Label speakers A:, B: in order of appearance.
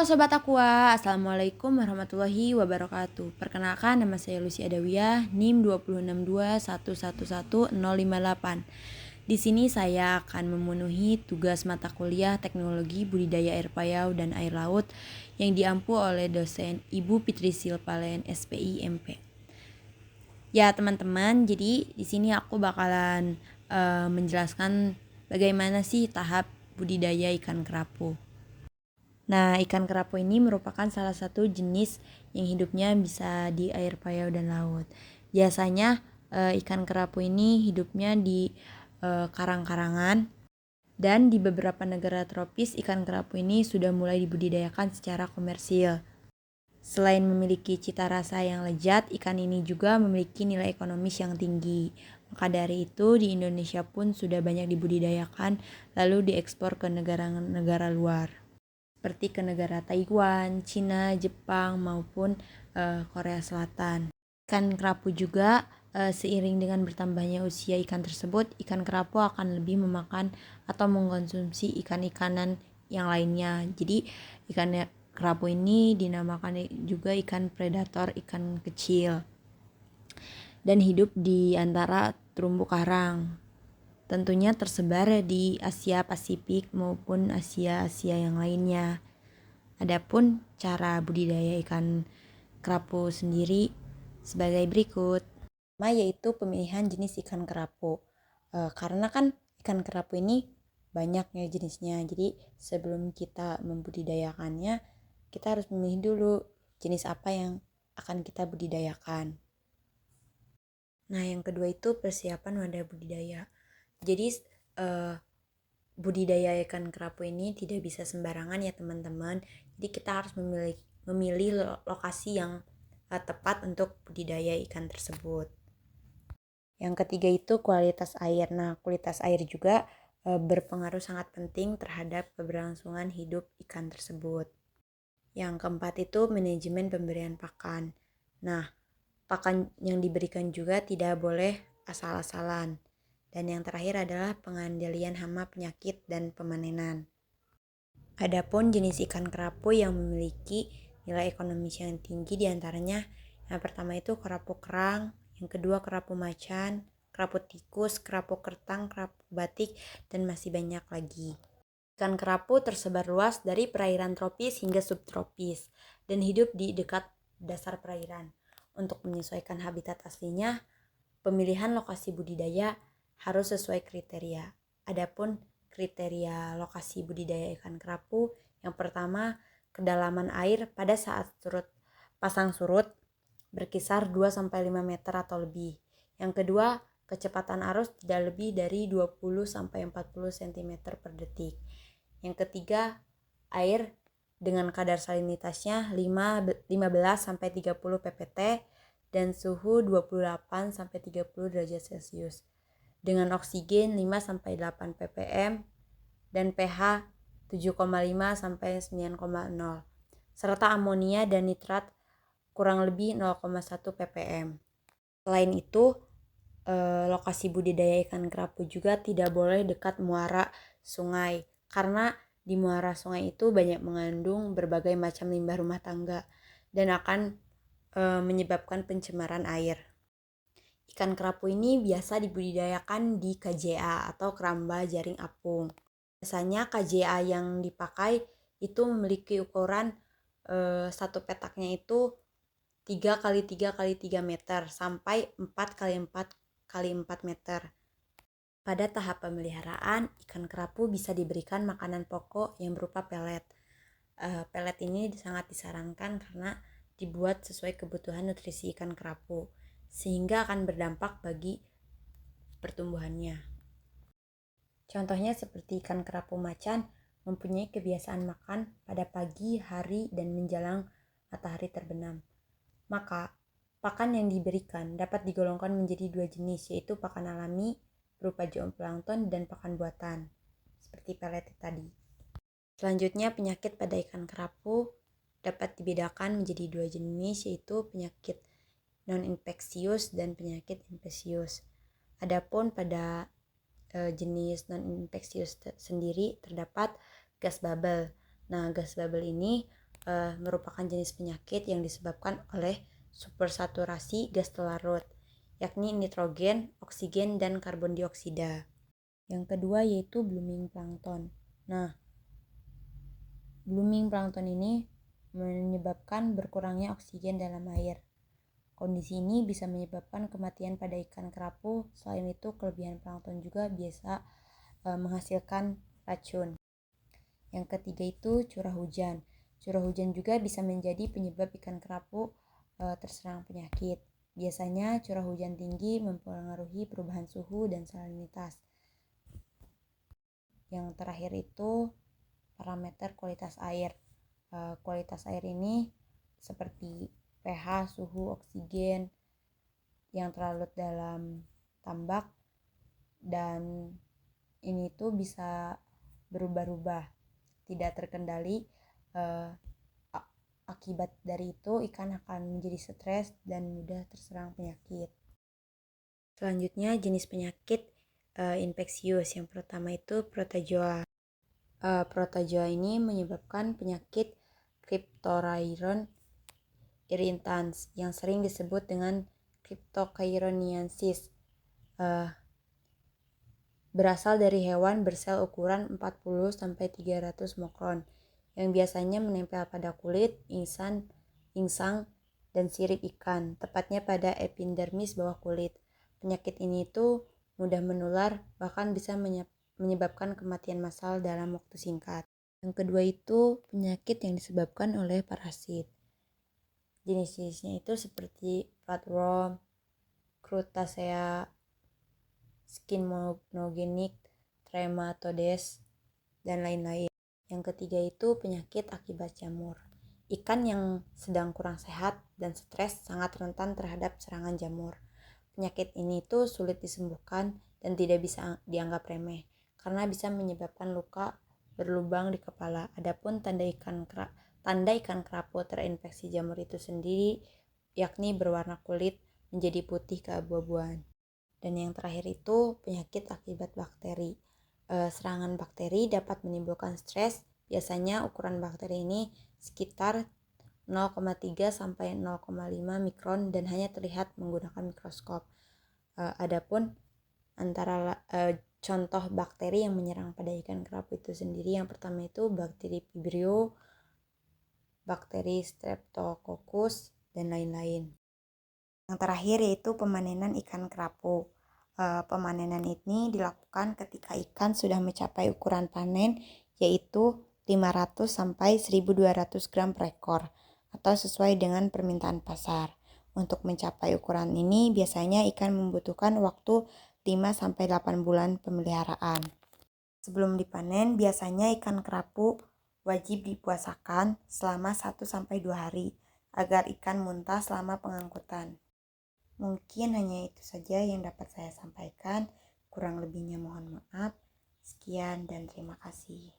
A: Halo Sobat Aqua, Assalamualaikum warahmatullahi wabarakatuh. Perkenalkan, nama saya Lucy Adawiyah, NIM 262111058. Di sini saya akan memenuhi tugas mata kuliah Teknologi Budidaya Air Payau dan Air Laut yang diampu oleh dosen Ibu Fitri Silpalen SPI MP. Ya teman-teman, jadi di sini aku bakalan menjelaskan bagaimana sih tahap budidaya ikan kerapu. Nah, ikan kerapu ini merupakan salah satu jenis yang hidupnya bisa di air payau dan laut. Biasanya ikan kerapu ini hidupnya di karang-karangan, dan di beberapa negara tropis ikan kerapu ini sudah mulai dibudidayakan secara komersil. Selain memiliki cita rasa yang lezat, ikan ini juga memiliki nilai ekonomis yang tinggi. Maka dari itu di Indonesia pun sudah banyak dibudidayakan lalu diekspor ke negara-negara luar, seperti ke negara Taiwan, Cina, Jepang, maupun Korea Selatan. Ikan kerapu juga seiring dengan bertambahnya usia ikan tersebut, ikan kerapu akan lebih memakan atau mengkonsumsi ikan-ikanan yang lainnya. Jadi ikan kerapu ini dinamakan juga ikan predator, ikan kecil, dan hidup di antara terumbu karang. Tentunya tersebar di Asia Pasifik maupun Asia yang lainnya. Adapun cara budidaya ikan kerapu sendiri sebagai berikut. Pertama yaitu pemilihan jenis ikan kerapu. Karena kan ikan kerapu ini banyak ya jenisnya. Jadi sebelum kita membudidayakannya, kita harus memilih dulu jenis apa yang akan kita budidayakan. Nah, yang kedua itu persiapan wadah budidaya. Jadi budidaya ikan kerapu ini tidak bisa sembarangan ya teman-teman. Jadi kita harus memilih lokasi yang tepat untuk budidaya ikan tersebut. Yang ketiga itu kualitas air. Nah, kualitas air juga berpengaruh sangat penting terhadap keberlangsungan hidup ikan tersebut. Yang keempat itu manajemen pemberian pakan. Nah, pakan yang diberikan juga tidak boleh asal-asalan. Dan yang terakhir adalah pengendalian hama, penyakit, dan pemanenan. Adapun jenis ikan kerapu yang memiliki nilai ekonomis yang tinggi diantaranya, yang pertama itu kerapu kerang, yang kedua kerapu macan, kerapu tikus, kerapu kertang, kerapu batik, dan masih banyak lagi. Ikan kerapu tersebar luas dari perairan tropis hingga subtropis dan hidup di dekat dasar perairan. Untuk menyesuaikan habitat aslinya, pemilihan lokasi budidaya harus sesuai kriteria. Adapun kriteria lokasi budidaya ikan kerapu, yang pertama, kedalaman air pada saat pasang surut berkisar 2-5 meter atau lebih. Yang kedua, kecepatan arus tidak lebih dari 20-40 cm per detik. Yang ketiga, air dengan kadar salinitasnya 15-30 ppt dan suhu 28-30 derajat Celcius dengan oksigen 5-8 ppm dan pH 7,5-9,0 serta amonia dan nitrat kurang lebih 0,1 ppm. Selain itu, lokasi budidaya ikan kerapu juga tidak boleh dekat muara sungai, karena di muara sungai itu banyak mengandung berbagai macam limbah rumah tangga dan akan menyebabkan pencemaran air. Ikan kerapu ini biasa dibudidayakan di KJA atau keramba jaring apung. Biasanya KJA yang dipakai itu memiliki ukuran satu petaknya itu 3x3x3 meter sampai 4x4x4 meter. Pada tahap pemeliharaan, ikan kerapu bisa diberikan makanan pokok yang berupa pelet. Pelet ini sangat disarankan karena dibuat sesuai kebutuhan nutrisi ikan kerapu, sehingga akan berdampak bagi pertumbuhannya. Contohnya seperti ikan kerapu macan mempunyai kebiasaan makan pada pagi hari dan menjelang matahari terbenam. Maka, pakan yang diberikan dapat digolongkan menjadi dua jenis, yaitu pakan alami berupa zooplankton dan pakan buatan, seperti pelet tadi. Selanjutnya, penyakit pada ikan kerapu dapat dibedakan menjadi dua jenis, yaitu penyakit non-infeksius dan penyakit infeksius. Adapun pada jenis non-infeksius sendiri terdapat gas bubble. Nah, gas bubble ini merupakan jenis penyakit yang disebabkan oleh supersaturasi gas larut, yakni nitrogen, oksigen, dan karbon dioksida. Yang kedua yaitu blooming plankton. Nah, blooming plankton ini menyebabkan berkurangnya oksigen dalam air. Kondisi ini bisa menyebabkan kematian pada ikan kerapu. Selain itu, kelebihan plankton juga biasa menghasilkan racun. Yang ketiga itu curah hujan. Curah hujan juga bisa menjadi penyebab ikan kerapu terserang penyakit. Biasanya curah hujan tinggi mempengaruhi perubahan suhu dan salinitas. Yang terakhir itu parameter kualitas air. Kualitas air ini seperti pH, suhu, oksigen yang terlarut dalam tambak, dan ini tuh bisa berubah-ubah, tidak terkendali. Akibat dari itu ikan akan menjadi stres dan mudah terserang penyakit. Selanjutnya jenis penyakit infeksius. Yang pertama itu protozoa. Protozoa ini menyebabkan penyakit Cryptorhynchus irritans yang sering disebut dengan Cryptochyrioniasis. Berasal dari hewan bersel ukuran 40-300 mikron yang biasanya menempel pada kulit, insang, dan sirip ikan, tepatnya pada epidermis bawah kulit. Penyakit ini tuh mudah menular, bahkan bisa menyebabkan kematian massal dalam waktu singkat. Yang kedua itu penyakit yang disebabkan oleh parasit. Jenis-jenisnya itu seperti flatworm, Crustacea, skin monogenic, trematodes, dan lain-lain. Yang ketiga itu penyakit akibat jamur. Ikan yang sedang kurang sehat dan stres sangat rentan terhadap serangan jamur. Penyakit ini tuh sulit disembuhkan dan tidak bisa dianggap remeh karena bisa menyebabkan luka berlubang di kepala. Adapun tanda ikan kerapu terinfeksi jamur itu sendiri yakni berwarna kulit menjadi putih keabu-abuan. Dan yang terakhir itu penyakit akibat bakteri. Serangan bakteri dapat menimbulkan stres. Biasanya ukuran bakteri ini sekitar 0,3 sampai 0,5 mikron dan hanya terlihat menggunakan mikroskop. Adapun contoh bakteri yang menyerang pada ikan kerapu itu sendiri, yang pertama itu bakteri Vibrio, bakteri Streptococcus, dan lain-lain. Yang terakhir yaitu pemanenan ikan kerapu. Pemanenan ini dilakukan ketika ikan sudah mencapai ukuran panen yaitu 500 sampai 1.200 gram per ekor atau sesuai dengan permintaan pasar. Untuk mencapai ukuran ini biasanya ikan membutuhkan waktu 5 sampai 8 bulan pemeliharaan. Sebelum dipanen biasanya ikan kerapu wajib dipuasakan selama 1 sampai 2 hari agar ikan muntah selama pengangkutan. Mungkin hanya itu saja yang dapat saya sampaikan. Kurang lebihnya mohon maaf. Sekian dan terima kasih.